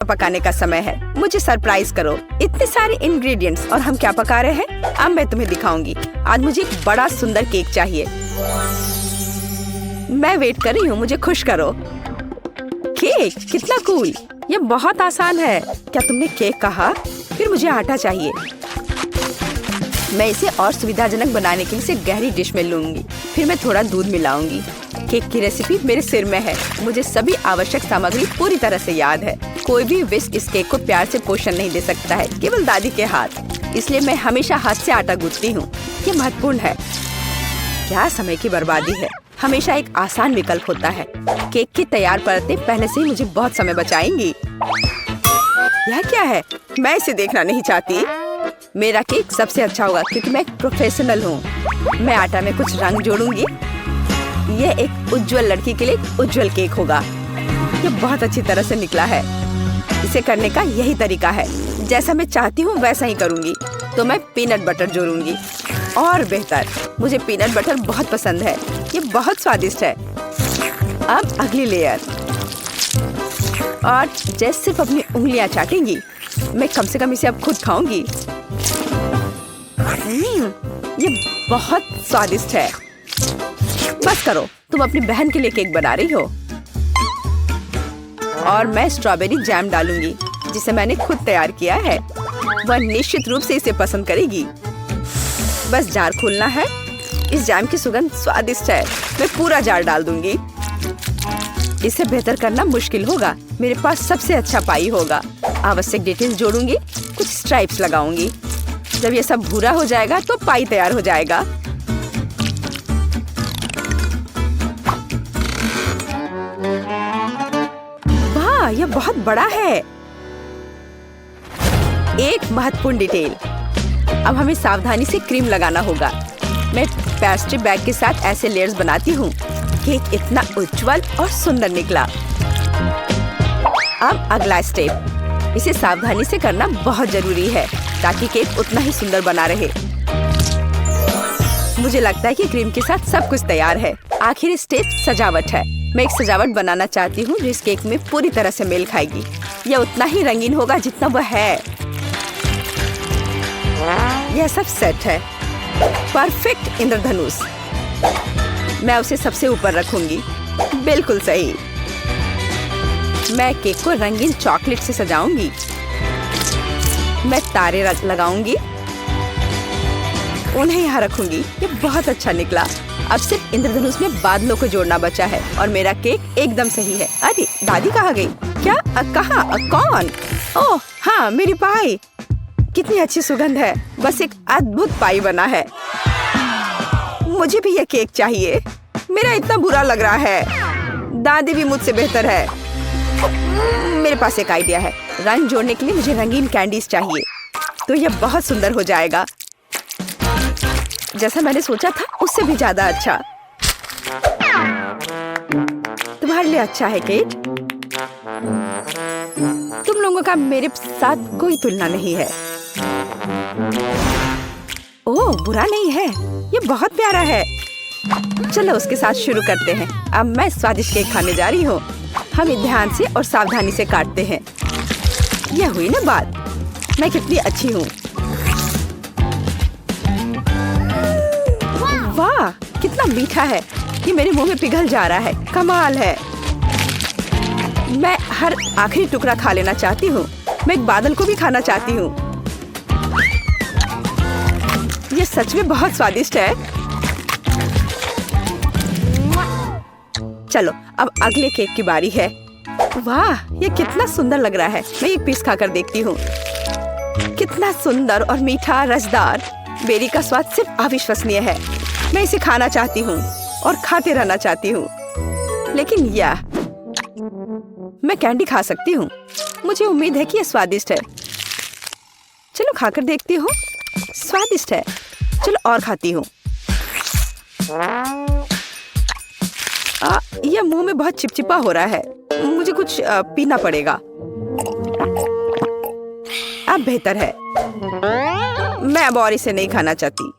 पकाने का समय है। मुझे सरप्राइज करो। इतने सारे इंग्रेडिएंट्स और हम क्या पका रहे हैं अब मैं तुम्हें दिखाऊंगी। आज मुझे एक बड़ा सुंदर केक चाहिए। मैं वेट कर रही हूँ, मुझे खुश करो। केक कितना कूल। ये बहुत आसान है। क्या तुमने केक कहा? फिर मुझे आटा चाहिए। मैं इसे और सुविधाजनक बनाने के लिए इसे गहरी डिश में लूंगी। फिर मैं थोड़ा दूध मिलाऊंगी। केक की रेसिपी मेरे सिर में है। मुझे सभी आवश्यक सामग्री पूरी तरह से याद है। कोई भी विस्क इस केक को प्यार से पोषण नहीं दे सकता है, केवल दादी के हाथ। इसलिए मैं हमेशा हाथ से आटा गूंथती हूँ। ये महत्वपूर्ण है। क्या समय की बर्बादी है। हमेशा एक आसान विकल्प होता है। केक की तैयार परतें पहले से ही मुझे बहुत समय बचाएंगी। यह क्या है? मैं इसे देखना नहीं चाहती। मेरा केक सबसे अच्छा होगा क्योंकि मैं एक प्रोफेशनल हूँ। मैं आटा में कुछ रंग जोड़ूंगी। यह एक उज्जवल लड़की के लिए उज्जवल केक होगा। ये बहुत अच्छी तरह से निकला है। इसे करने का यही तरीका है। जैसा मैं चाहती हूँ वैसा ही करूँगी। तो मैं पीनट बटर जोड़ूंगी। और बेहतर, मुझे पीनट बटर बहुत पसंद है। ये बहुत स्वादिष्ट है। अब अगली लेयर। और जैसे सिर्फ अपनी उंगलियां चाटेंगी, मैं कम से कम इसे अब खुद खाऊंगी। ये बहुत स्वादिष्ट है। बस करो, तुम अपनी बहन के लिए केक बना रही हो। और मैं स्ट्रॉबेरी जैम डालूंगी जिसे मैंने खुद तैयार किया है। वह निश्चित रूप से इसे पसंद करेगी। बस जार खोलना है। इस जैम की सुगंध स्वादिष्ट है। मैं पूरा जार डाल दूंगी। इसे बेहतर करना मुश्किल होगा। मेरे पास सबसे अच्छा पाई होगा। आवश्यक डिटेल्स जोड़ूंगी। कुछ स्ट्राइप्स लगाऊंगी। जब ये सब भूरा हो जाएगा तो पाई तैयार हो जाएगा। वाह, यह बहुत बड़ा है। एक महत्वपूर्ण डिटेल। अब हमें सावधानी से क्रीम लगाना होगा। मैं पेस्ट्री बैग के साथ ऐसे लेयर्स बनाती हूँ। केक इतना उज्जवल और सुंदर निकला। अब अगला स्टेप। इसे सावधानी से करना बहुत जरूरी है ताकि केक उतना ही सुंदर बना रहे। मुझे लगता है कि क्रीम के साथ सब कुछ तैयार है। आखिरी स्टेप सजावट है। मैं एक सजावट बनाना चाहती हूँ जो इस केक में पूरी तरह से मेल खाएगी। यह उतना ही रंगीन होगा जितना वह है। यह सब सेट है। परफेक्ट इंद्रधनुष। मैं उसे सबसे ऊपर रखूंगी। बिल्कुल सही। मैं केक को रंगीन चॉकलेट से सजाऊंगी। मैं तारे लगाऊंगी। उन्हें यहाँ रखूंगी। ये बहुत अच्छा निकला। अब सिर्फ इंद्रधनुष में बादलों को जोड़ना बचा है और मेरा केक एकदम सही है। अरे दादी कहाँ गई? क्या? कहाँ? कौन? ओह हाँ, मेरी पाई। कितनी अच्छी सुगंध है। बस एक अद्भुत पाई बना है। मुझे भी ये केक चाहिए। मेरा इतना बुरा लग रहा है। दादी भी मुझसे बेहतर है। मेरे पास एक आइडिया है। रंग जोड़ने के लिए मुझे रंगीन कैंडीज चाहिए। तो यह बहुत सुंदर हो जाएगा। जैसा मैंने सोचा था उससे भी ज्यादा अच्छा। तुम्हारे लिए अच्छा है केट। तुम लोगों का मेरे साथ कोई तुलना नहीं है। ओह, बुरा नहीं है। ये बहुत प्यारा है। चलो उसके साथ शुरू करते हैं। अब मैं स्वादिष्ट केक खाने जा रही हूँ। हम ध्यान से और सावधानी से काटते हैं। यह हुई ना बात। मैं कितनी अच्छी हूँ। वाह, कितना मीठा है। ये मेरे मुंह में पिघल जा रहा है। कमाल है। मैं हर आखिरी टुकड़ा खा लेना चाहती हूँ। मैं एक बादल को भी खाना चाहती हूँ। ये सच में बहुत स्वादिष्ट है। चलो अब अगले केक की बारी है। वाह, ये कितना सुंदर लग रहा है। मैं एक पीस खाकर देखती हूँ। कितना सुंदर और मीठा, रसदार। बेरी का स्वाद सिर्फ अविश्वसनीय है। मैं इसे खाना चाहती हूँ और खाते रहना चाहती हूँ। लेकिन यह मैं कैंडी खा सकती हूँ। मुझे उम्मीद है कि यह स्वादिष्ट है। चलो खाकर देखती हूँ। स्वादिष्ट है। चलो और खाती हूँ। यह मुंह में बहुत चिपचिपा हो रहा है। मुझे कुछ पीना पड़ेगा। अब बेहतर है। मैं अब और इसे नहीं खाना चाहती।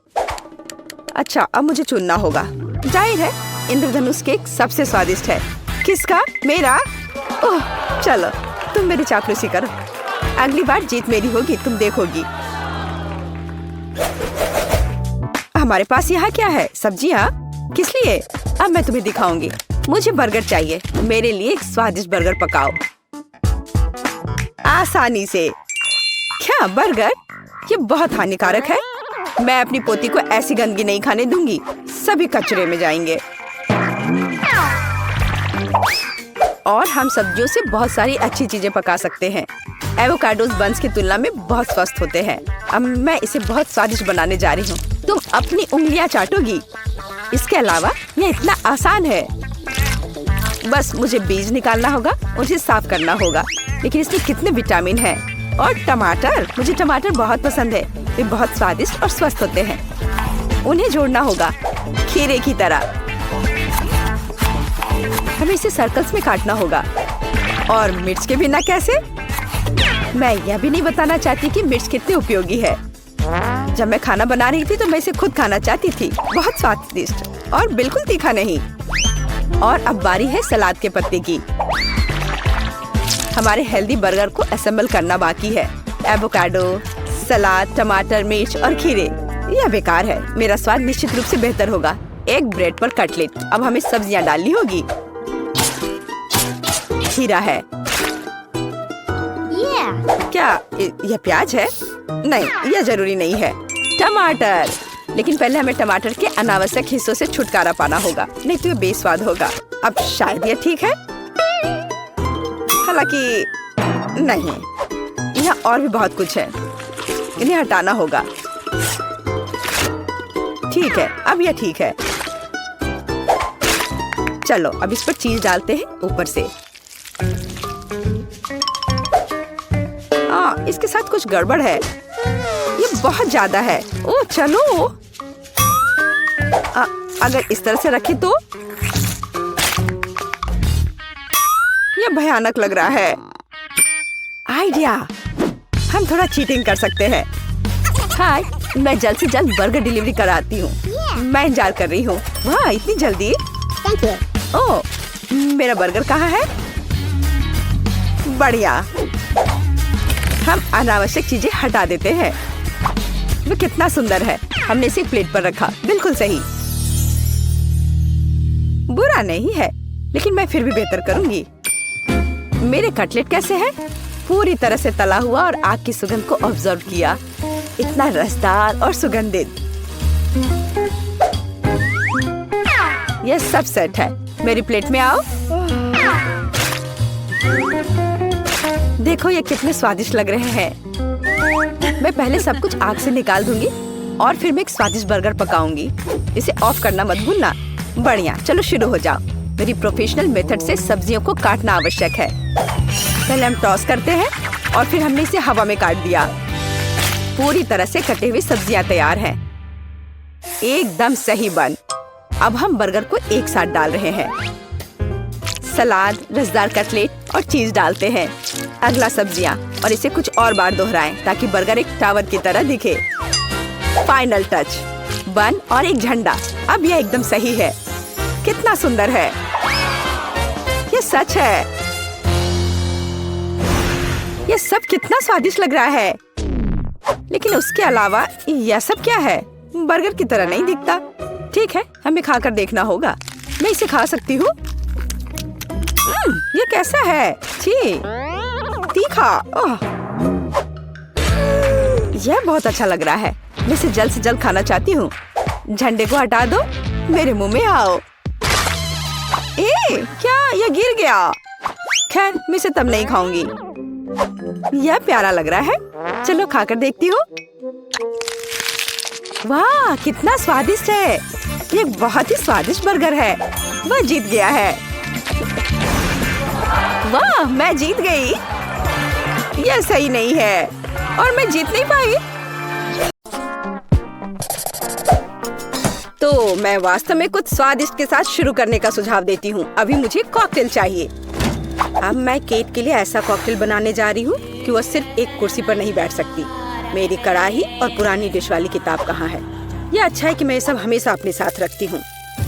अच्छा, अब मुझे चुनना होगा। जाहिर है इंद्रधनुष केक सबसे स्वादिष्ट है। किसका? मेरा? ओह, चलो तुम मेरी चापलूसी करो। अगली बार जीत मेरी होगी, तुम देखोगी। हमारे पास यहाँ क्या है? सब्जियाँ? किस लिए? अब मैं तुम्हें दिखाऊंगी। मुझे बर्गर चाहिए। मेरे लिए एक स्वादिष्ट बर्गर पकाओ आसानी से। क्या बर्गर? ये बहुत हानिकारक है। मैं अपनी पोती को ऐसी गंदगी नहीं खाने दूंगी। सभी कचरे में जाएंगे। और हम सब्जियों से बहुत सारी अच्छी चीजें पका सकते हैं। एवोकाडोस बंस की तुलना में बहुत स्वस्थ होते हैं। अब मैं इसे बहुत स्वादिष्ट बनाने जा रही हूँ। तुम अपनी उंगलियां चाटोगी। इसके अलावा यह इतना आसान है। बस मुझे बीज निकालना होगा, उसे साफ करना होगा। लेकिन इसमें कितने विटामिन हैं। और टमाटर, मुझे टमाटर बहुत पसंद है। वे बहुत स्वादिष्ट और स्वस्थ होते हैं। उन्हें जोड़ना होगा खीरे की तरह। हमें इसे सर्कल्स में काटना होगा। और मिर्च के बिना कैसे? मैं यह भी नहीं बताना चाहती कि मिर्च कितनी उपयोगी है। जब मैं खाना बना रही थी तो मैं इसे खुद खाना चाहती थी। बहुत स्वादिष्ट और बिल्कुल तीखा नहीं। और अब बारी है सलाद के पत्ते की। हमारे हेल्दी बर्गर को असेंबल करना बाकी है। एवोकाडो, सलाद, टमाटर, मिर्च और खीरे। यह बेकार है। मेरा स्वाद निश्चित रूप से बेहतर होगा। एक ब्रेड पर कटलेट। अब हमें सब्जियां डालनी होगी। खीरा है। क्या यह प्याज है? नहीं, यह जरूरी नहीं है। टमाटर। लेकिन पहले हमें टमाटर के अनावश्यक हिस्सों से छुटकारा पाना होगा, नहीं तो यह बेस्वाद होगा। अब शायद यह ठीक है, हालांकि नहीं। यहाँ और भी बहुत कुछ है। इन्हें हटाना होगा। ठीक है, अब यह ठीक है। चलो अब इस पर चीज डालते हैं ऊपर से। इसके साथ कुछ गड़बड़ है। ये बहुत ज्यादा है। ओह चलो, अगर इस तरह से रखे तो ये भयानक लग रहा है। आइडिया, हम थोड़ा चीटिंग कर सकते हैं। हाय, मैं जल्द से जल्द बर्गर डिलीवरी कराती हूँ। मैं इंतजार कर रही हूँ। वाह, इतनी जल्दी? ओह, मेरा बर्गर कहाँ है? बढ़िया। हम अनावश्यक चीजें हटा देते हैं। वो कितना सुंदर है। हमने इसे प्लेट पर रखा। बिल्कुल सही। बुरा नहीं है, लेकिन मैं फिर भी बेहतर करूंगी। मेरे कटलेट कैसे हैं? पूरी तरह से तला हुआ और आग की सुगंध को ऑब्जर्व किया। इतना रसदार और सुगंधित। यह सब सेट है। मेरी प्लेट में आओ। देखो ये कितने स्वादिष्ट लग रहे हैं। मैं पहले सब कुछ आग से निकाल दूंगी और फिर मैं एक स्वादिष्ट बर्गर पकाऊंगी। इसे ऑफ करना मत भूलना। बढ़िया, चलो शुरू हो जाओ। मेरी प्रोफेशनल मेथड से सब्जियों को काटना आवश्यक है। पहले हम टॉस करते हैं और फिर हमने इसे हवा में काट दिया। पूरी तरह से कटे हुए सब्जियां तैयार हैं। एकदम सही बन। अब हम बर्गर को एक साथ डाल रहे हैं। सलाद, रसदार कटलेट और चीज डालते हैं। अगला सब्जियां और इसे कुछ और बार दोहराएं ताकि बर्गर एक टावर की तरह दिखे। फाइनल टच, बन और एक झंडा। अब यह एकदम सही है। कितना सुंदर है। ये सच है। ये सब कितना स्वादिष्ट लग रहा है। लेकिन उसके अलावा यह सब क्या है? बर्गर की तरह नहीं दिखता। ठीक है, हमें खाकर देखना होगा। मैं इसे खा सकती हूँ। ये कैसा है? छी, तीखा। यह बहुत अच्छा लग रहा है। मैं इसे जल्द से जल्द खाना चाहती हूँ। झंडे को हटा दो। मेरे मुंह में आओ। क्या यह गिर गया? खैर, मैं इसे तब नहीं खाऊंगी। यह प्यारा लग रहा है। चलो खाकर देखती हूँ। वाह, कितना स्वादिष्ट है। ये बहुत ही स्वादिष्ट बर्गर है। वह जीत गया है। वाह, मैं जीत गई। यह सही नहीं है और मैं जीत नहीं पाई। तो मैं वास्तव में कुछ स्वादिष्ट के साथ शुरू करने का सुझाव देती हूँ। अभी मुझे कॉकटेल चाहिए। अब मैं केट के लिए ऐसा कॉकटेल बनाने जा रही हूँ कि वह सिर्फ एक कुर्सी पर नहीं बैठ सकती। मेरी कढ़ाई और पुरानी डिश वाली किताब कहाँ है? यह अच्छा है कि मैं ये सब हमेशा अपने साथ रखती हूँ।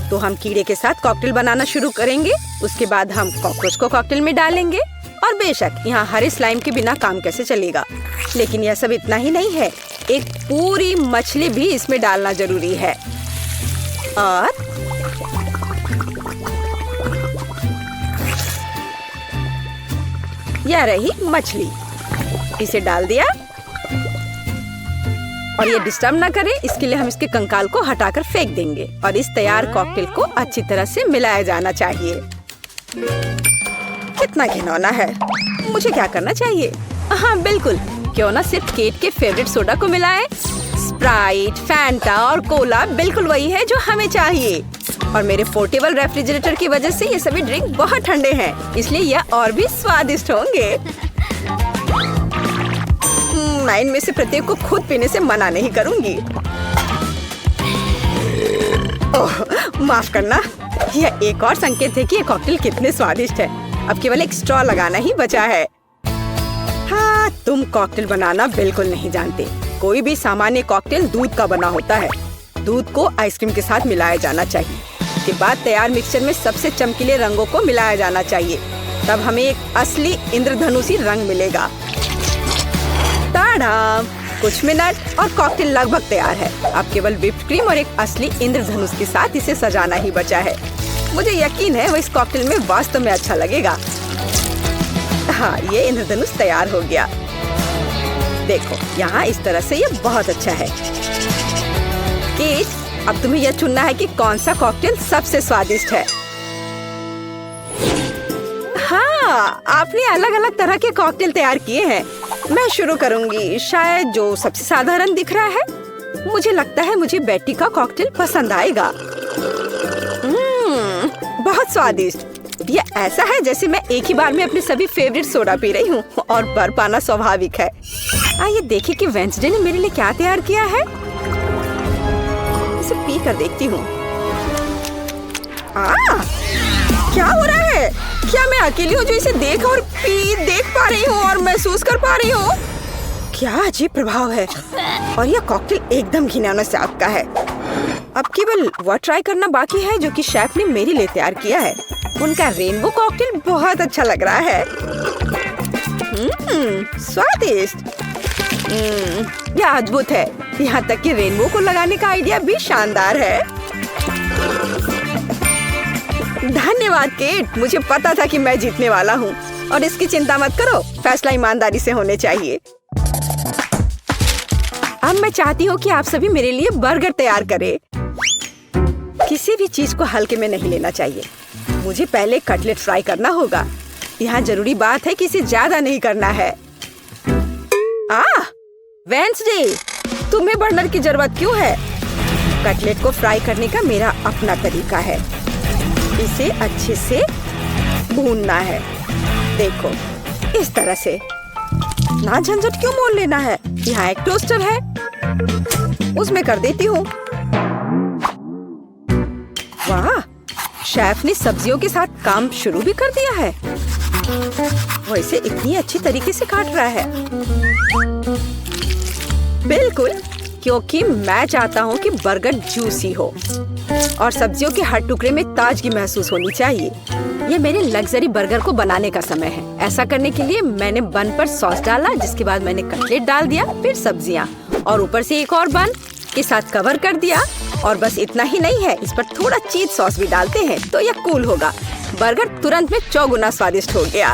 तो हम कीड़े के साथ कॉकटेल बनाना शुरू करेंगे। उसके बाद हम कॉकरोच को कॉकटेल में डालेंगे और बेशक यहाँ हरे स्लाइम के बिना काम कैसे चलेगा। लेकिन यह सब इतना ही नहीं है, एक पूरी मछली भी इसमें डालना जरूरी है। और यह रही मछली, इसे डाल दिया। और ये डिस्टर्ब ना करे इसके लिए हम इसके कंकाल को हटाकर फेंक देंगे। और इस तैयार कॉकटेल को अच्छी तरह से मिलाया जाना चाहिए। कितना घिनौना है, मुझे क्या करना चाहिए? हाँ बिल्कुल, क्यों ना सिर्फ केट के फेवरेट सोडा को मिलाएं। स्प्राइट, फैंटा और कोला बिल्कुल वही है जो हमें चाहिए। और मेरे पोर्टेबल रेफ्रिजरेटर की वजह से ये सभी ड्रिंक बहुत ठंडे हैं, इसलिए यह और भी स्वादिष्ट होंगे। मैं इनमें से प्रत्येक को खुद पीने से मना नहीं करूंगी। ओह, माफ करना, यह एक और संकेत है कि ये कॉकटेल कितने स्वादिष्ट है। अब केवल एक स्ट्रॉ लगाना ही बचा है। हाँ, तुम कॉकटेल बनाना बिल्कुल नहीं जानते। कोई भी सामान्य कॉकटेल दूध का बना होता है। दूध को आइसक्रीम के साथ मिलाया जाना चाहिए। इसके बाद तैयार मिक्सचर में सबसे चमकीले रंगों को मिलाया जाना चाहिए। तब हमें एक असली इंद्रधनुषी रंग मिलेगा। टाडा! कुछ मिनट और कॉकटेल लगभग तैयार है। अब केवल व्हिप्ड क्रीम और एक असली इंद्रधनुष के साथ इसे सजाना ही बचा है। मुझे यकीन है वो इस कॉकटेल में वास्तव में अच्छा लगेगा। हाँ, ये इंद्रधनुष तैयार हो गया। देखो, यहाँ इस तरह से ये बहुत अच्छा है। केट, अब तुम्हें यह चुनना है कि कौन सा कॉकटेल सबसे स्वादिष्ट है। हाँ, आपने अलग अलग तरह के कॉकटेल तैयार किए हैं। मैं शुरू करूंगी, शायद जो सबसे साधारण दिख रहा है। मुझे लगता है मुझे बेटी का कॉकटेल पसंद आएगा। बहुत स्वादिष्ट। ये ऐसा है जैसे मैं एक ही बार में अपने सभी फेवरेट सोडा पी रही हूँ और बर्फ पाना स्वाभाविक है। आइए देखें कि वेंसडे ने मेरे लिए क्या तैयार किया है। इसे पी कर देखती हूँ। क्या हो रहा है? क्या मैं अकेली हूँ जो इसे देख पा रही हूँ और महसूस कर पा रही हूँ? क्या अजीब प्रभाव है। और यह कॉकटेल एकदम घिनौना स्वाद का है। अब केवल वह ट्राई करना बाकी है जो कि शेफ ने मेरे लिए तैयार किया है। उनका रेनबो कॉकटेल बहुत अच्छा लग रहा है। स्वादिष्ट। यह अद्भुत है। यहाँ तक कि रेनबो को लगाने का आइडिया भी शानदार है। धन्यवाद केट, मुझे पता था कि मैं जीतने वाला हूँ। और इसकी चिंता मत करो, फैसला ईमानदारी से होने चाहिए। अब मैं चाहती हूँ कि आप सभी मेरे लिए बर्गर तैयार करें। किसी भी चीज को हल्के में नहीं लेना चाहिए। मुझे पहले कटलेट फ्राई करना होगा। यहाँ जरूरी बात है कि इसे ज्यादा नहीं करना है। वेंसडे, तुम्हें बर्नर की जरूरत क्यों है? कटलेट को फ्राई करने का मेरा अपना तरीका है। इसे अच्छे से भूनना है। देखो, इस तरह से। ना झंझट क्यों मोल लेना है? यहाँ एक टोस्टर है, उसमें कर देती हूँ। वाह, शेफ ने सब्जियों के साथ काम शुरू भी कर दिया है। वो इसे इतनी अच्छी तरीके से काट रहा है। बिल्कुल, क्योंकि मैं चाहता हूँ कि बर्गर जूसी हो और सब्जियों के हर टुकड़े में ताजगी महसूस होनी चाहिए। ये मेरे लग्जरी बर्गर को बनाने का समय है। ऐसा करने के लिए मैंने बन पर सॉस डाला, जिसके बाद मैंने कटलेट डाल दिया, फिर सब्जियाँ और ऊपर से एक और बन के साथ कवर कर दिया। और बस इतना ही नहीं है, इस पर थोड़ा चीज सॉस भी डालते हैं तो यह कूल होगा। बर्गर तुरंत में 4 गुना स्वादिष्ट हो गया।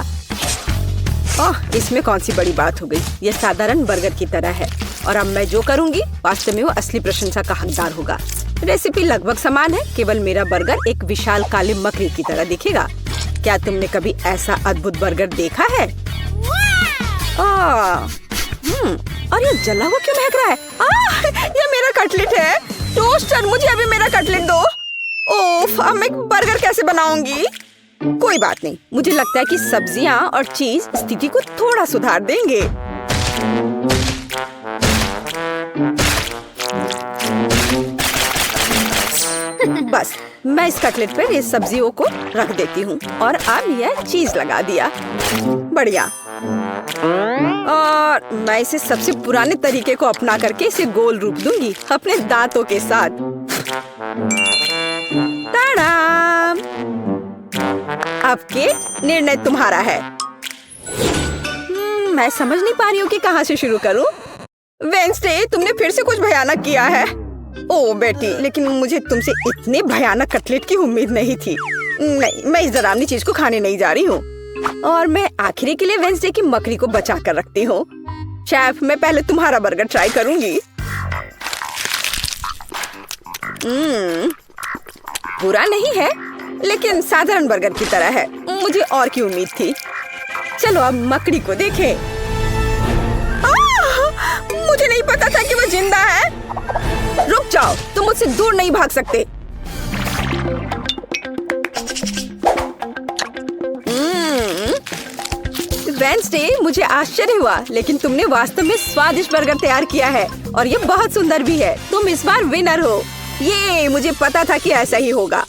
ओह, इसमें कौन सी बड़ी बात हो गई। यह साधारण बर्गर की तरह है और अब मैं जो करूंगी वास्तव में वो असली प्रशंसा का हकदार होगा। रेसिपी लगभग समान है, केवल मेरा बर्गर एक विशाल काले मकड़ी की तरह दिखेगा। क्या तुमने कभी ऐसा अद्भुत बर्गर देखा है? और ये जला हुआ क्यों महक रहा है? ये मेरा कटलेट है। टोस्टर, मुझे अभी मेरा कटलेट दो। ओफ, अब मैं बर्गर कैसे बनाऊंगी? कोई बात नहीं, मुझे लगता है कि सब्जियां और चीज स्थिति को थोड़ा सुधार देंगे। बस मैं इस कटलेट पर इस सब्जियों को रख देती हूँ और अब यह चीज लगा दिया। बढ़िया। और मैं इसे सबसे पुराने तरीके को अपना करके इसे गोल रूप दूंगी अपने दांतों के साथ। ताड़ाम! अब के निर्णय तुम्हारा है। मैं समझ नहीं पा रही हूँ कि कहाँ से शुरू करूँ। वेंसडे, तुमने फिर से कुछ भयानक किया है। ओ बेटी, लेकिन मुझे तुमसे इतने भयानक कटलेट की उम्मीद नहीं थी। नहीं, मैं इस डरावनी चीज को खाने नहीं जा रही हूँ। और मैं आखिरी के लिए वेंसडे की मकड़ी को बचा कर रखती हूँ। शेफ, मैं पहले तुम्हारा बर्गर ट्राई करूंगी। बुरा नहीं है, लेकिन साधारण बर्गर की तरह है। मुझे और की उम्मीद थी। चलो अब मकड़ी को देखें। मुझे नहीं पता था कि वो जिंदा है। रुक जाओ, तुम मुझसे दूर नहीं भाग सकते। वेंसडे, मुझे आश्चर्य हुआ, लेकिन तुमने वास्तव में स्वादिष्ट बर्गर तैयार किया है और ये बहुत सुंदर भी है। तुम इस बार विनर हो। ये मुझे पता था कि ऐसा ही होगा।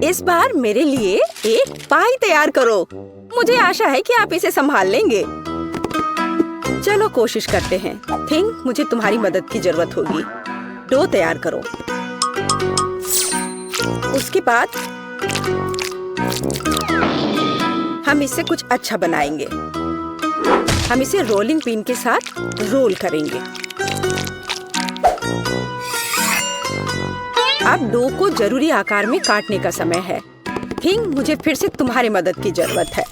इस बार मेरे लिए एक पाई तैयार करो। मुझे आशा है कि आप इसे संभाल लेंगे। चलो कोशिश करते हैं। थिंक मुझे तुम्हारी मदद की जरूरत होगी। डो तैयार करो। उसके बाद हम इससे कुछ अच्छा बनाएंगे। हम इसे रोलिंग पिन के साथ रोल करेंगे। अब डो को जरूरी आकार में काटने का समय है। थिंक मुझे फिर से तुम्हारी मदद की जरूरत है।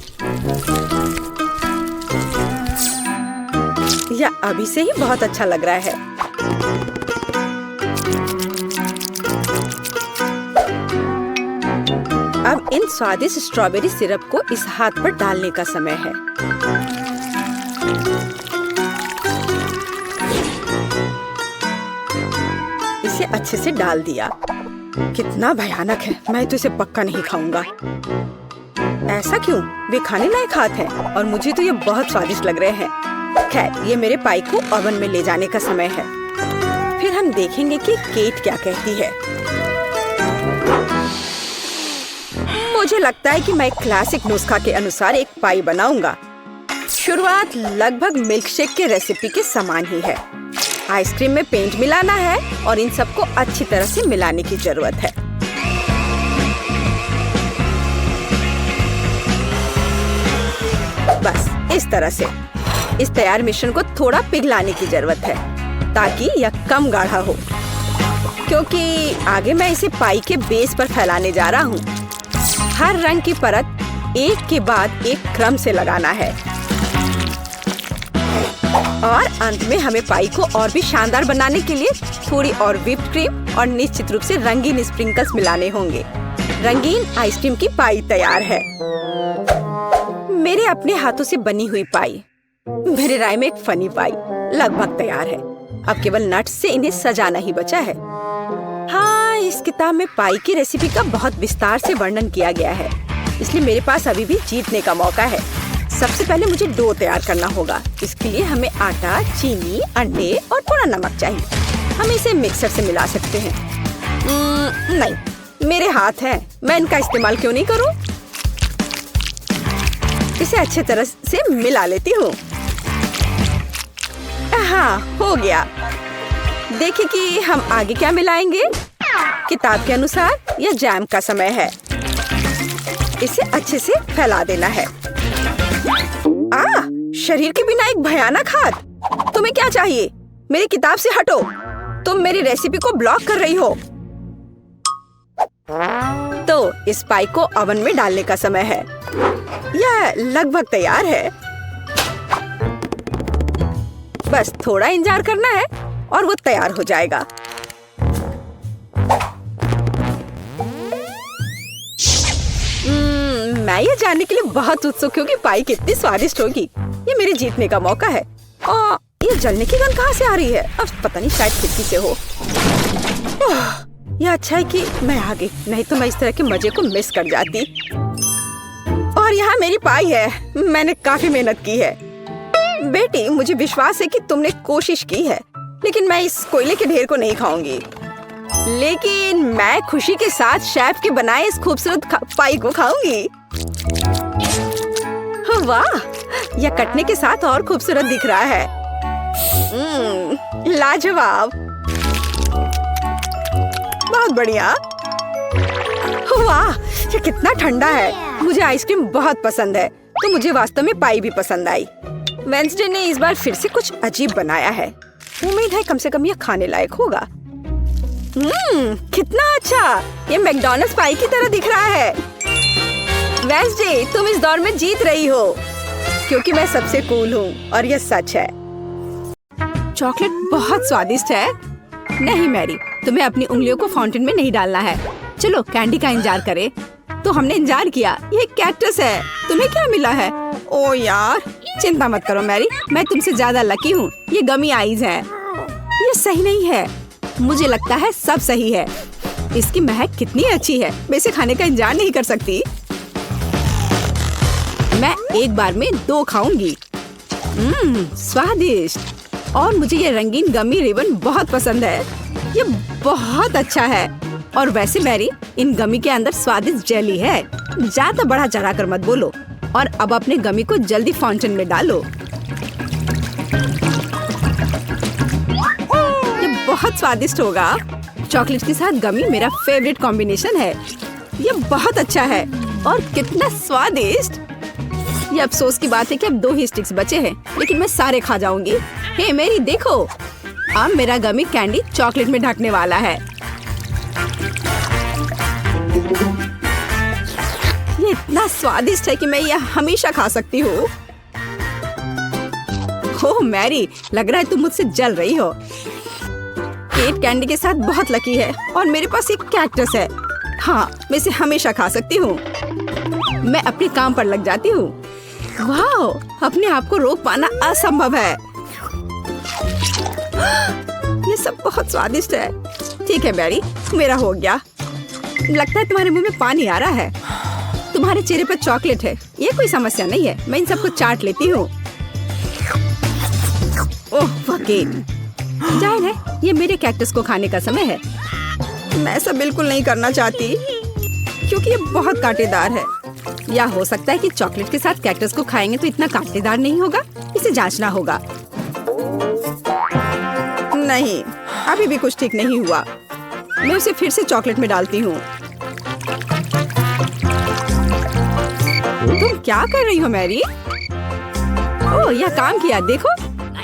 यह अभी से ही बहुत अच्छा लग रहा है। अब इन स्वादिष्ट स्ट्रॉबेरी सिरप को इस हाथ पर डालने का समय है। इसे अच्छे से डाल दिया। कितना भयानक है। मैं तो इसे पक्का नहीं खाऊंगा। ऐसा क्यों? वे खाने लायक हाथ हैं और मुझे तो ये बहुत स्वादिष्ट लग रहे हैं। खैर, ये मेरे पाई को ओवन में ले जाने का समय है। फिर हम देखेंगे कि केट क्या कहती है। मुझे लगता है कि मैं क्लासिक नुस्खा के अनुसार एक पाई बनाऊंगा। शुरुआत लगभग मिल्कशेक के रेसिपी के समान ही है। आइसक्रीम में पेंट मिलाना है और इन सबको अच्छी तरह से मिलाने की जरूरत है। बस इस तरह से। इस तैयार मिश्रण को थोड़ा पिघलाने की जरूरत है ताकि यह कम गाढ़ा हो, क्योंकि आगे मैं इसे पाई के बेस पर फैलाने जा रहा हूँ। हर रंग की परत एक के बाद एक क्रम से लगाना है और अंत में हमें पाई को और भी शानदार बनाने के लिए थोड़ी और व्हिप्ड क्रीम और निश्चित रूप से रंगीन स्प्रिंकल्स मिलाने होंगे। रंगीन आइसक्रीम की पाई तैयार है। मेरे अपने हाथों से बनी हुई पाई, मेरे राय में एक फनी पाई लगभग तैयार है। अब केवल नट्स से इन्हें सजाना ही बचा है। हाँ, इस किताब में पाई की रेसिपी का बहुत विस्तार से वर्णन किया गया है, इसलिए मेरे पास अभी भी जीतने का मौका है। सबसे पहले मुझे डो तैयार करना होगा। इसके लिए हमें आटा, चीनी, अंडे और थोड़ा नमक चाहिए। हम इसे मिक्सर से मिला सकते हैं। नहीं, मेरे हाथ हैं, मैं इनका इस्तेमाल क्यों नहीं करूं? इसे अच्छी तरह से मिला लेती हूँ। हाँ, हो गया। देखिए कि हम आगे क्या मिलाएंगे। किताब के अनुसार यह जैम का समय है। इसे अच्छे से फैला देना है। शरीर के बिना एक भयानक हाथ। तुम्हें क्या चाहिए? मेरी किताब से हटो। तुम मेरी रेसिपी को ब्लॉक कर रही हो। तो इस पाई को ओवन में डालने का समय है। यह लगभग तैयार है। बस थोड़ा इंतजार करना है और वो तैयार हो जाएगा। मैं ये जानने के लिए बहुत उत्सुक हूँ कि पाई कितनी स्वादिष्ट होगी। ये मेरे जीतने का मौका है। और ये जलने की गंध कहाँ से आ रही है? अब पता नहीं, शायद खिड़की से हो। यह अच्छा है कि मैं आ गई, नहीं तो मैं इस तरह के मजे को मिस कर जाती। और यहाँ मेरी पाई है। मैंने काफी मेहनत की है। बेटी, मुझे विश्वास है कि तुमने कोशिश की है, लेकिन मैं इस कोयले के ढेर को नहीं खाऊंगी। लेकिन मैं खुशी के साथ शेफ के बनाए इस खूबसूरत पाई को खाऊंगी। वाह, यह कटने के साथ और खूबसूरत दिख रहा है। लाजवाब, बहुत बढ़िया। वाह, ये कितना ठंडा है। मुझे आइसक्रीम बहुत पसंद है, तो मुझे वास्तव में पाई भी पसंद आई। वेंसडे ने इस बार फिर से कुछ अजीब बनाया है। उम्मीद है कम से कम ये खाने लायक होगा। कितना अच्छा, ये मैकडॉनल्ड्स पाई की तरह दिख रहा है। वेंसडे, तुम इस दौर में जीत रही हो क्योंकि मैं सबसे कूल हूँ और ये सच है। चॉकलेट बहुत स्वादिष्ट है। नहीं मैरी, तुम्हें अपनी उंगलियों को फाउंटेन में नहीं डालना है। चलो कैंडी का इंतजार करें। तो हमने इंतजार किया। ये कैक्टस है। तुम्हें क्या मिला है? ओ यार, चिंता मत करो मैरी, मैं तुमसे ज्यादा लकी हूँ। ये गमी आईज है। ये सही नहीं है। मुझे लगता है सब सही है। इसकी महक कितनी अच्छी है। मैं इसे खाने का इंतजार नहीं कर सकती। मैं एक बार में 2 खाऊंगी। स्वादिष्ट। और मुझे ये रंगीन गमी रिबन बहुत पसंद है। ये बहुत अच्छा है। और वैसे मैरी, इन गमी के अंदर स्वादिष्ट जेली है। ज्यादा बढ़ा चढ़ा कर मत बोलो। और अब अपने गमी को जल्दी फाउंटेन में डालो। ये बहुत स्वादिष्ट होगा। चॉकलेट के साथ गमी मेरा फेवरेट कॉम्बिनेशन है। ये बहुत अच्छा है और कितना स्वादिष्ट। ये अफसोस की बात है कि अब 2 ही स्टिक्स बचे हैं, लेकिन मैं सारे खा जाऊंगी। हे मेरी देखो, अब मेरा गमी कैंडी चॉकलेट में ढकने वाला है। ये इतना स्वादिष्ट है कि मैं यह हमेशा खा सकती हूँ। ओह मैरी, लग रहा है तुम मुझसे जल रही हो। केट कैंडी के साथ बहुत लकी है और मेरे पास एक कैक्टस है। हाँ, मैं इसे हमेशा खा सकती हूँ। मैं अपने काम पर लग जाती हूँ। वाह, अपने आप को रोक पाना असंभव है। ये सब बहुत स्वादिष्ट है। ठीक है मैरी, मेरा हो गया। लगता है तुम्हारे मुंह में पानी आ रहा है। तुम्हारे चेहरे पर चॉकलेट है, ये कोई समस्या नहीं है। मैं इन सबको चाट लेती हूँ। ओह वकील, जाहिर है ये मेरे कैक्टस को खाने का समय है। मैं ऐसा बिल्कुल नहीं करना चाहती क्योंकि ये बहुत कांटेदार है। या हो सकता है कि चॉकलेट के साथ कैक्टस को खाएंगे तो इतना कांटेदार नहीं होगा। इसे जांचना होगा। नहीं, अभी भी कुछ ठीक नहीं हुआ। मैं उसे फिर से चॉकलेट में डालती हूँ। तुम क्या कर रही हो मैरी? ओह, यह काम किया। देखो,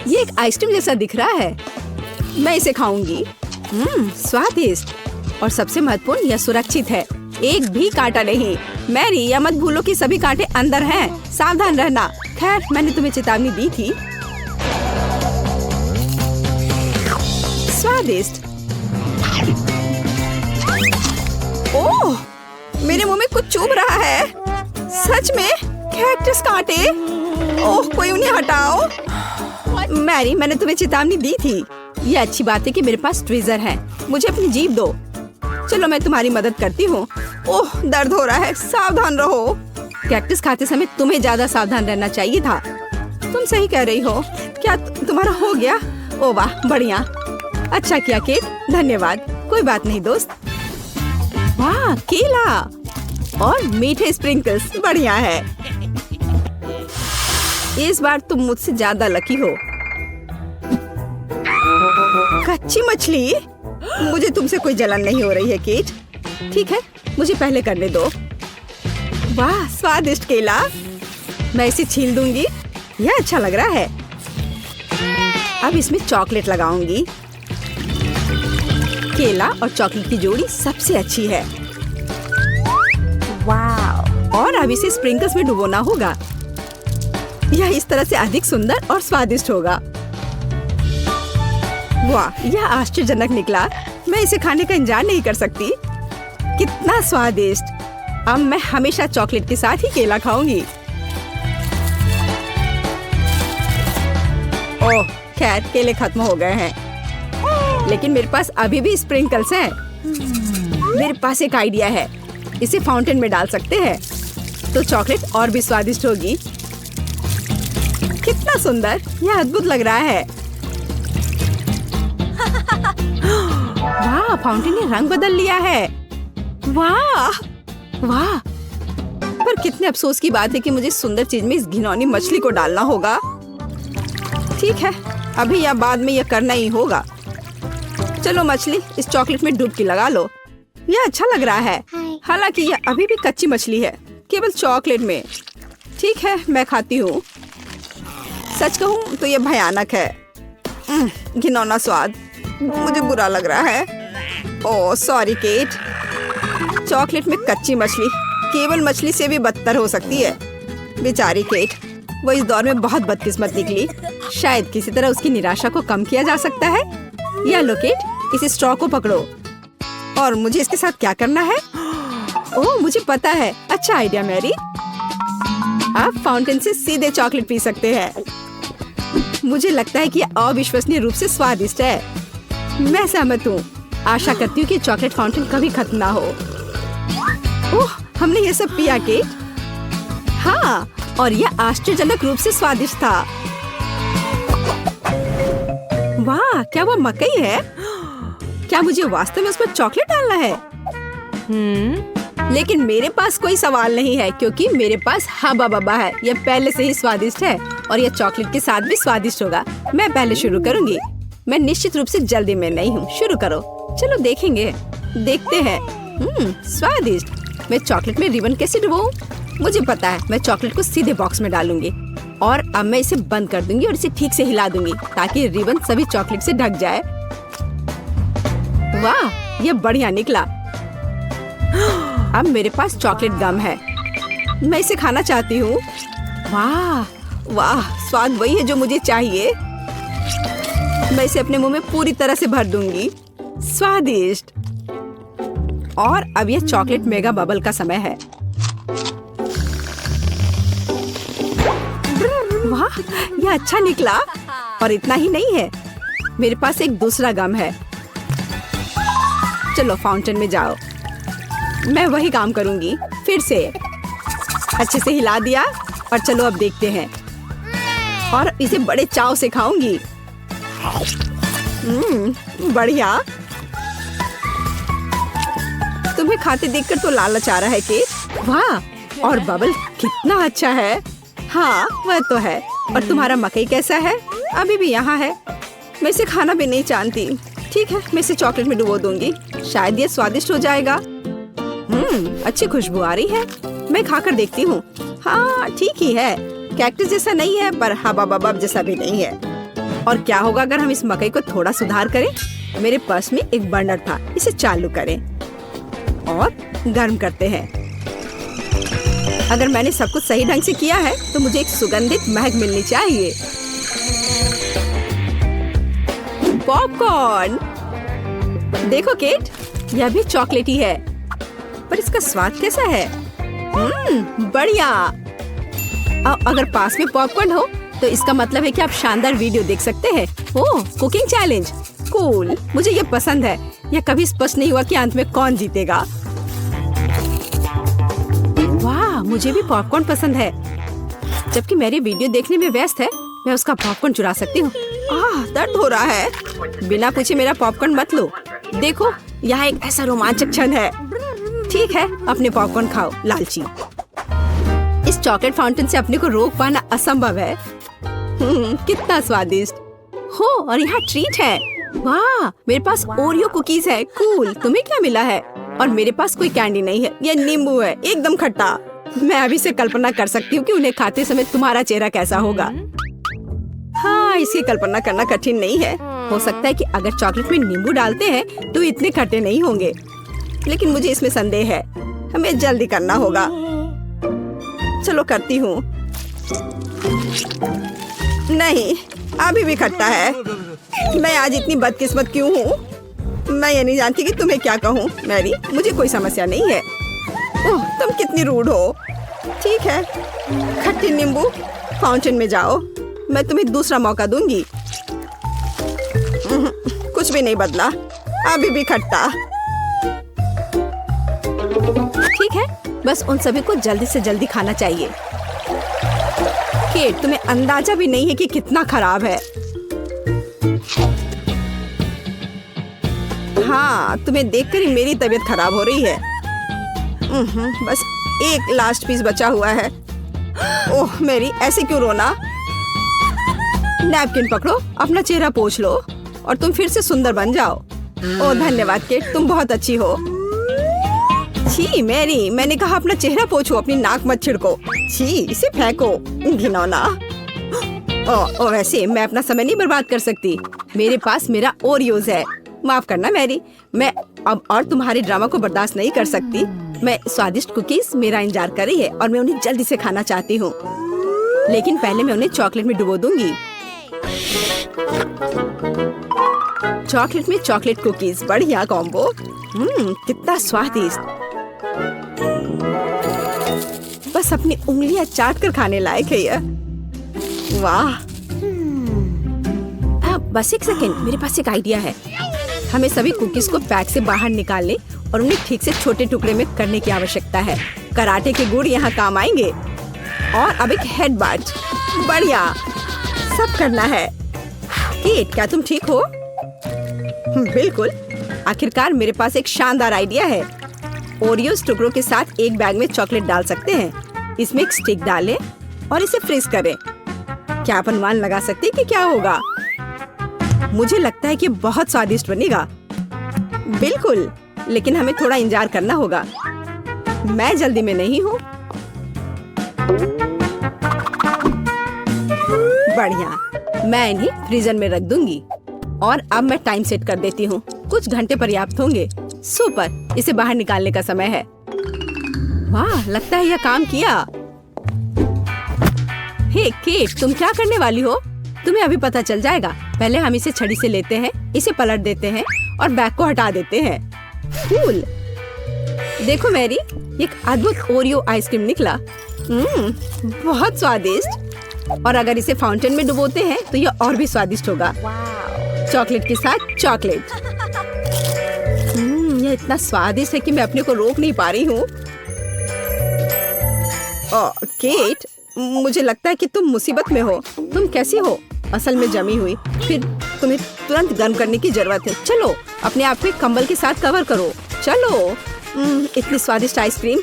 ये एक आइसक्रीम जैसा दिख रहा है। मैं इसे खाऊंगी। स्वादिष्ट और सबसे महत्वपूर्ण, यह सुरक्षित है। एक भी कांटा नहीं। मैरी, यह मत भूलो कि सभी कांटे अंदर हैं। सावधान रहना। खैर, मैंने तुम्हें चेतावनी दी थी। स्वादिष्ट। ओह, मेरे मुंह में कुछ चुभ रहा है। सच में कैक्टस कांटे। ओह, कोई उन्हें हटाओ। मैरी, मैंने तुम्हें चेतावनी दी थी। ये अच्छी बात है कि मेरे पास ट्विज़र है। मुझे अपनी जीभ दो। चलो, मैं तुम्हारी मदद करती हूँ। ओह, दर्द हो रहा है। सावधान रहो। कैक्टस खाते समय तुम्हें ज्यादा सावधान रहना चाहिए था। तुम सही कह रही हो। क्या तुम्हारा हो गया? ओह वाह, बढ़िया। अच्छा किया केट, धन्यवाद। कोई बात नहीं दोस्त। वाह, केला और मीठे स्प्रिंकल्स, बढ़िया है। इस बार तुम मुझसे ज्यादा लकी हो। कच्ची मछली? मुझे तुमसे कोई जलन नहीं हो रही है केट। ठीक है, मुझे पहले करने दो। वाह, स्वादिष्ट केला। मैं इसे छील दूंगी। यह अच्छा लग रहा है। अब इसमें चॉकलेट लगाऊंगी। केला और चॉकलेट की जोड़ी सबसे अच्छी है। वाह, और अब इसे स्प्रिंकल्स में डुबोना होगा। यह इस तरह से अधिक सुंदर और स्वादिष्ट होगा। वाह, यह आश्चर्यजनक निकला। मैं इसे खाने का इंतजार नहीं कर सकती। कितना स्वादिष्ट। अब मैं हमेशा चॉकलेट के साथ ही केला खाऊंगी। ओह, खैर केले खत्म हो गए हैं, लेकिन मेरे पास अभी भी स्प्रिंकल्स हैं। मेरे पास एक आइडिया है। इसे फाउंटेन में डाल सकते हैं तो चॉकलेट और भी स्वादिष्ट होगी। कितना सुंदर, यह अद्भुत लग रहा है। वाह, फाउंटेन ने रंग बदल लिया है। वाह वाह, पर कितने अफसोस की बात है कि मुझे सुंदर चीज में इस घिनौनी मछली को डालना होगा। ठीक है, अभी या बाद में यह करना ही होगा। चलो मछली, इस चॉकलेट में डुबकी लगा लो। यह अच्छा लग रहा है। हालांकि यह अभी भी कच्ची मछली है, केवल चॉकलेट में। ठीक है, मैं खाती हूँ। सच कहूँ तो यह भयानक है। घिनौना स्वाद, मुझे बुरा लग रहा है। Oh sorry cat. चॉकलेट में कच्ची मछली केवल मछली से भी बदतर हो सकती है। बेचारी केट, वो इस दौर में बहुत बदकिस्मत निकली। शायद किसी तरह उसकी निराशा को कम किया जा सकता है। या लो केट, इस स्ट्रॉ को पकड़ो। और मुझे इसके साथ क्या करना है? ओह मुझे पता है। अच्छा आइडिया मैरी। आप फाउंटेन से सीधे चॉकलेट पी सकते हैं। मुझे लगता है कि यह अविश्वसनीय रूप से स्वादिष्ट है। मैं सहमत हूँ। आशा करती हूँ कि चॉकलेट फाउंटेन कभी खत्म ना हो। ओह, हमने ये सब पिया केट। हाँ, और यह आश्चर्यजनक रूप से स्वादिष्ट था। वाह, क्या वो मकई है? क्या मुझे वास्तव में उस पर चॉकलेट डालना है? लेकिन मेरे पास कोई सवाल नहीं है, क्योंकि मेरे पास हब्बा बब्बा है। यह पहले से ही स्वादिष्ट है और यह चॉकलेट के साथ भी स्वादिष्ट होगा। मैं पहले शुरू करूंगी। मैं निश्चित रूप से जल्दी में नहीं हूँ। शुरू करो। चलो देखेंगे। देखते हैं। स्वादिष्ट। मैं चॉकलेट में रिबन कैसे डुबाऊं? मुझे पता है, मैं चॉकलेट को सीधे बॉक्स में डालूंगी और अब मैं इसे बंद कर दूंगी और इसे ठीक से हिला दूंगी ताकि रिबन सभी चॉकलेट से ढक जाए। वाह, यह बढ़िया निकला। अब मेरे पास चॉकलेट गम है। मैं इसे खाना चाहती हूँ। वाह वाह, स्वाद वही है जो मुझे चाहिए। मैं इसे अपने मुंह में पूरी तरह से भर दूंगी। स्वादिष्ट। और अब यह चॉकलेट मेगा बबल का समय है। वाह, यह अच्छा निकला। और इतना ही नहीं है, मेरे पास एक दूसरा गम है। चलो फाउंटेन में जाओ। मैं वही काम करूंगी फिर से। अच्छे से हिला दिया और चलो अब देखते हैं। और इसे बड़े चाव से खाऊंगी। बढ़िया। तुम्हें खाते देखकर तो लालच आ रहा है केट। वाह, और बबल कितना अच्छा है। हाँ वह तो है। और तुम्हारा मकई कैसा है? अभी भी यहाँ है। मैं इसे खाना भी नहीं जानती। ठीक है, मैं इसे चॉकलेट में डुबो दूंगी। शायद ये स्वादिष्ट हो जाएगा। अच्छी खुशबू आ रही है। मैं खाकर देखती हूँ। हाँ ठीक ही है। कैक्टस जैसा नहीं है, पर हबा बबा जैसा भी नहीं है। और क्या होगा अगर हम इस मकई को थोड़ा सुधार करें? मेरे पास में एक बर्नर था। इसे चालू करें और गर्म करते हैं। अगर मैंने सब कुछ सही ढंग से किया है तो मुझे एक सुगंधित महक मिलनी चाहिए। पॉपकॉर्न। देखो केट, यह भी चॉकलेटी है, पर इसका स्वाद कैसा है? बढ़िया। अगर पास में पॉपकॉर्न हो तो इसका मतलब है कि आप शानदार वीडियो देख सकते हैं। ओह, कुकिंग चैलेंज। कूल, मुझे ये पसंद है। यह कभी स्पष्ट नहीं हुआ कि अंत में कौन जीतेगा। वाह, मुझे भी पॉपकॉर्न पसंद है। जबकि मेरी वीडियो देखने में व्यस्त है, मैं उसका पॉपकॉर्न चुरा सकती हूँ। दर्द हो रहा है। बिना पूछे मेरा पॉपकॉर्न मत लो। देखो, यहाँ एक ऐसा रोमांचक क्षण है। ठीक है, अपने पॉपकॉर्न खाओ लालची। इस चॉकलेट फाउंटेन से अपने को रोक पाना असंभव है। कितना स्वादिष्ट हो। और यहाँ ट्रीट है। वाह, मेरे पास ओरियो कुकीज है। कूल। तुम्हें क्या मिला है? और मेरे पास कोई कैंडी नहीं है। यह नींबू है, एकदम खट्टा। मैं अभी से कल्पना कर सकती हूँ कि उन्हें खाते समय तुम्हारा चेहरा कैसा होगा। हाँ, इसकी कल्पना करना कठिन नहीं है। हो सकता है कि अगर चॉकलेट में नींबू डालते हैं तो इतने खट्टे नहीं होंगे, लेकिन मुझे इसमें संदेह है। हमें जल्दी करना होगा। चलो करती हूँ। नहीं, अभी भी खट्टा है। मैं आज इतनी बदकिस्मत क्यों हूँ? मैं ये नहीं जानती कि तुम्हें क्या कहूँ। मैरी, मुझे कोई समस्या नहीं है। ओह, तुम कितनी रूड हो। ठीक है, खट्टी नींबू, फाउंटेन में जाओ। मैं तुम्हें दूसरा मौका दूंगी। कुछ भी नहीं बदला, अभी भी खट्टा। ठीक है, बस उन सभी को जल्दी से जल्दी खाना चाहिए। केट, तुम्हें अंदाजा भी नहीं है कि कितना खराब है। हाँ, तुम्हें देखकर ही मेरी तबीयत खराब हो रही है। बस एक लास्ट पीस बचा हुआ है। ओह मेरी, ऐसे क्यों रोना? नैपकिन पकड़ो, अपना चेहरा पोंछ लो और तुम फिर से सुंदर बन जाओ। ओह धन्यवाद केट, तुम बहुत अच्छी हो। छी मैरी, मैंने कहा अपना चेहरा पोछो, अपनी नाक मत छिड़को। छी, इसे फेंको, घिनौना। वैसे मैं अपना समय नहीं बर्बाद कर सकती, मेरे पास मेरा ओरियोज है। माफ करना मैरी, मैं अब और तुम्हारे ड्रामा को बर्दाश्त नहीं कर सकती। मैं स्वादिष्ट कुकीज मेरा इंतजार कर रही है और मैं उन्हें जल्दी से खाना चाहती हूँ, लेकिन पहले मैं उन्हें चॉकलेट में डुबो दूंगी। चॉकलेट में चॉकलेट कुकीज, बढ़िया कॉम्बो। कितना स्वादिष्ट, बस अपनी उंगलियां चाट कर खाने लायक है यह। वाह। बस एक सेकेंड, मेरे पास एक आइडिया है। हमें सभी कुकीज को पैक से बाहर निकालने और उन्हें ठीक से छोटे टुकड़े में करने की आवश्यकता है। कराटे के गुण यहाँ काम आएंगे। और अब एक हेड बाट, बढ़िया, सब करना है। केट, क्या तुम ठीक हो? बिल्कुल। आखिरकार मेरे पास एक शानदार आइडिया है। ओरियोस टुकड़ों के साथ एक बैग में चॉकलेट डाल सकते हैं। इसमें एक स्टिक डालें और इसे फ्रीज करें। क्या आप अनुमान लगा सकते हैं कि क्या होगा? मुझे लगता है कि बहुत स्वादिष्ट बनेगा। बिल्कुल, लेकिन हमें थोड़ा इंतजार करना होगा। मैं जल्दी में नहीं हूँ। बढ़िया, मैं इन्हें फ्रीजर में रख दूंगी और अब मैं टाइम सेट कर देती हूँ। कुछ घंटे पर्याप्त होंगे। सुपर, इसे बाहर निकालने का समय है। वाह, लगता है यह काम किया। हे केट, तुम क्या करने वाली हो? तुम्हें अभी पता चल जाएगा। पहले हम इसे छड़ी से लेते हैं, इसे पलट देते हैं और बैग को हटा देते हैं। कूल। देखो मैरी, एक अद्भुत ओरियो आइसक्रीम निकला। बहुत स्वादिष्ट। और अगर इसे फाउंटेन में डुबोते हैं तो यह और भी स्वादिष्ट होगा। चॉकलेट के साथ चॉकलेट। यह इतना स्वादिष्ट है कि मैं अपने को रोक नहीं पा रही हूँ। केट, मुझे लगता है कि तुम मुसीबत में हो। तुम कैसी हो? असल में जमी हुई, फिर तुम्हें तुरंत गर्म करने की जरूरत है। चलो, अपने आप को कंबल के साथ कवर करो। चलो। इतनी स्वादिष्ट आइसक्रीम।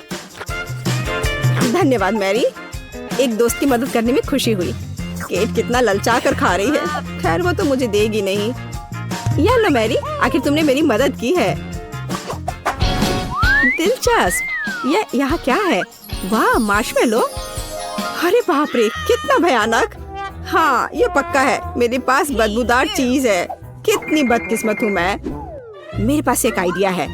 धन्यवाद मैरी, एक दोस्त की मदद करने में खुशी हुई। केट कितना ललचा कर खा रही है। खैर, वो तो मुझे देगी नहीं। या लो मैरी, आखिर तुमने मेरी मदद की है। दिलचस्प। यह यहाँ क्या है? वाह, मार्शमेलो। अरे बाप रे, कितना भयानक। हाँ, ये पक्का है, मेरे पास बदबूदार चीज है। कितनी बदकिस्मत हूँ मैं। मेरे पास एक आइडिया है।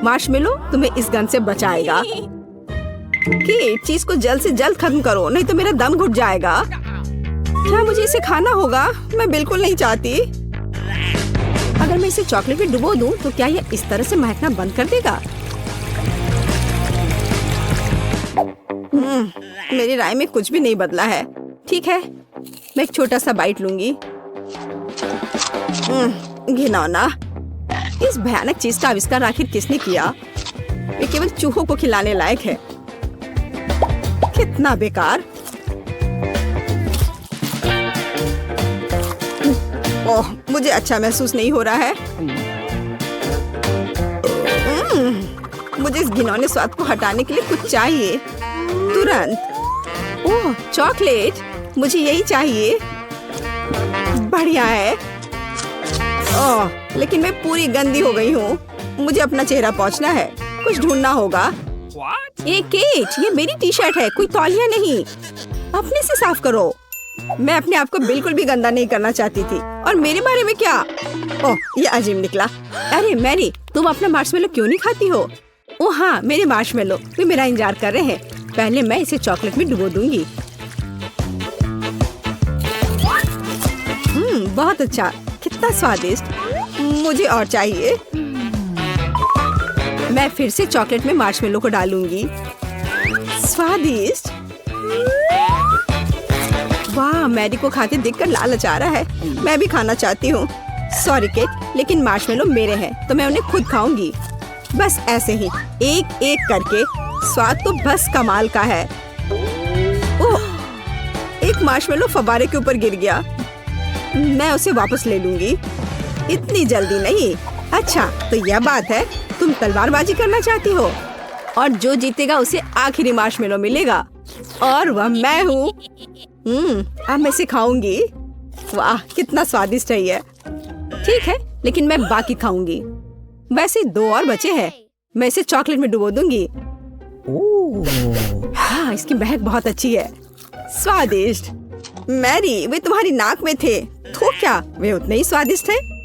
मार्शमेलो तुम्हें इस गन से बचाएगा। केट, चीज को जल्द से जल्द खत्म करो, नहीं तो मेरा दम घुट जाएगा। क्या मुझे इसे खाना होगा? मैं बिल्कुल नहीं चाहती। अगर मैं इसे चॉकलेट में डुबो दूं, तो क्या यह इस तरह से महकना बंद कर देगा? मेरी राय में कुछ भी नहीं बदला है। ठीक है, मैं एक छोटा सा बाइट लूंगी। घिनौना। इस भयानक चीज का आविष्कार आखिर किसने किया? ये केवल चूहों को खिलाने लायक है। कितना बेकार। ओह, मुझे अच्छा महसूस नहीं हो रहा है। मुझे इस घिनौने स्वाद को हटाने के लिए कुछ चाहिए, तुरंत। ओह, चॉकलेट, मुझे यही चाहिए। बढ़िया है। ओह, लेकिन मैं पूरी गंदी हो गई हूँ। मुझे अपना चेहरा पोंछना है, कुछ ढूंढना होगा। एक केट, ये मेरी टी शर्ट है, कोई तौलिया नहीं। अपने से साफ करो। मैं अपने आप को बिल्कुल भी गंदा नहीं करना चाहती थी। और मेरे बारे में क्या? ओह, ये अजीब निकला। अरे मैरी, तुम अपना मार्शमेलो क्यों नहीं खाती हो? ओह हाँ, मेरे मार्शमेलो, वे मेरा इंतजार कर रहे हैं। पहले मैं इसे चॉकलेट में डुबो दूंगी। बहुत अच्छा, कितना स्वादिष्ट। मुझे और चाहिए। मैं फिर से चॉकलेट में मार्शमेलो को डालूंगी। स्वादिष्ट। वाह, मैरी को खाते देखकर लालच आ रहा है। मैं भी खाना चाहती हूँ। सॉरी केट, लेकिन मार्शमेलो मेरे हैं, तो मैं उन्हें खुद खाऊंगी। बस ऐसे ही, एक एक करके। स्वाद तो बस कमाल का है। ओह, एक मार्शमेलो फव्वारे के ऊपर गिर गया। मैं उसे वापस ले लूंगी। इतनी जल्दी नहीं। अच्छा, तो यह बात है, तुम तलवारबाजी करना चाहती हो और जो जीतेगा उसे आखिरी मार्शमेलो मिलेगा और वह मैं हूँ। अब मैं इसे खाऊंगी। वाह, कितना स्वादिष्ट है ये। ठीक है, लेकिन मैं बाकी खाऊंगी। वैसे 2 और बचे हैं। मैं इसे चॉकलेट में डुबो दूंगी। हाँ, इसकी महक बहुत अच्छी है। स्वादिष्ट। मैरी, वे तुम्हारी नाक में थे। तो क्या वे उतने ही स्वादिष्ट हैं?